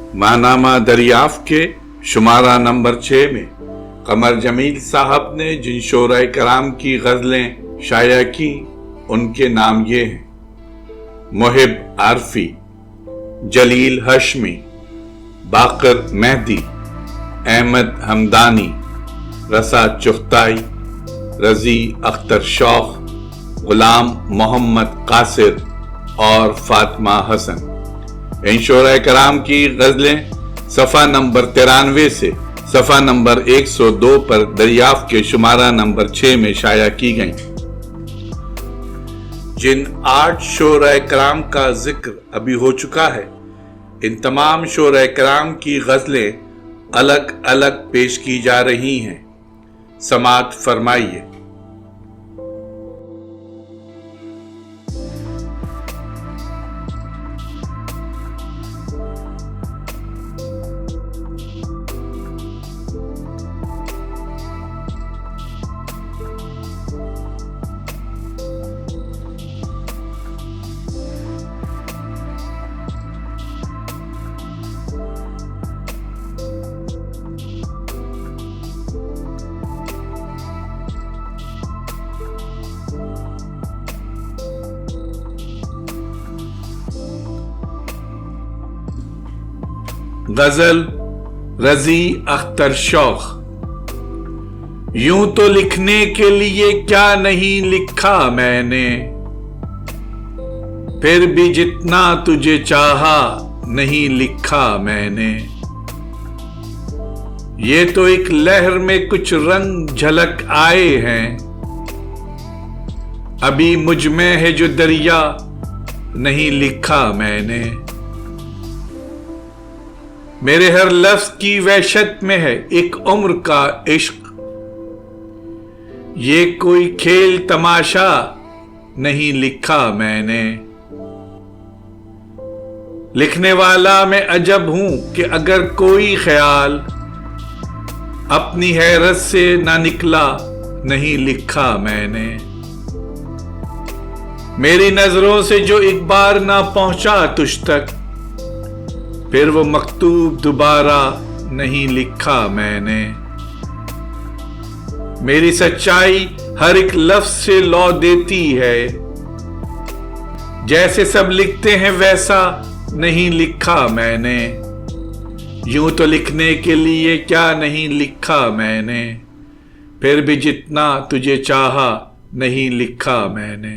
माहनामा दरियाफ्त के शुमारा नंबर 6 में कमर जमील साहब ने जिन शोरा कराम की गजलें शाया की उनके नाम ये हैं: मुहिब आरफी, जलील हशमी, बाकर मेहदी, अहमद हमदानी, रसा चुगताई, रजी अख्तर शौख, गुलाम मोहम्मद कासिर और फातिमा हसन। इन शोरा कराम की गजलें सफ़ा नंबर 93 से सफ़ा नंबर 102 पर दरियाफ्त के शुमारा नंबर 6 में शाया की गईं। जिन 8 शोरा कराम का जिक्र अभी हो चुका है, इन तमाम शोरा कराम की गजलें अलग अलग पेश की जा रही हैं। समात फरमाइए। गजल रजी अख्तर शौख। यूं तो लिखने के लिए क्या नहीं लिखा मैंने, फिर भी जितना तुझे चाहा नहीं लिखा मैंने। ये तो एक लहर में कुछ रंग झलक आए हैं, अभी मुझ में है जो दरिया नहीं लिखा मैंने। मेरे हर लफ्ज की वहशत में है एक उम्र का इश्क, ये कोई खेल तमाशा नहीं लिखा मैंने। लिखने वाला मैं अजब हूं कि अगर कोई ख्याल अपनी हैरत से ना निकला नहीं लिखा मैंने। मेरी नजरों से जो एक बार ना पहुंचा तुझ तक, फिर वो मकतूब दोबारा नहीं लिखा मैंने। मेरी सच्चाई हर एक लफ्ज से लौ देती है, जैसे सब लिखते हैं वैसा नहीं लिखा मैंने। यूं तो लिखने के लिए क्या नहीं लिखा मैंने, फिर भी जितना तुझे चाहा नहीं लिखा मैंने।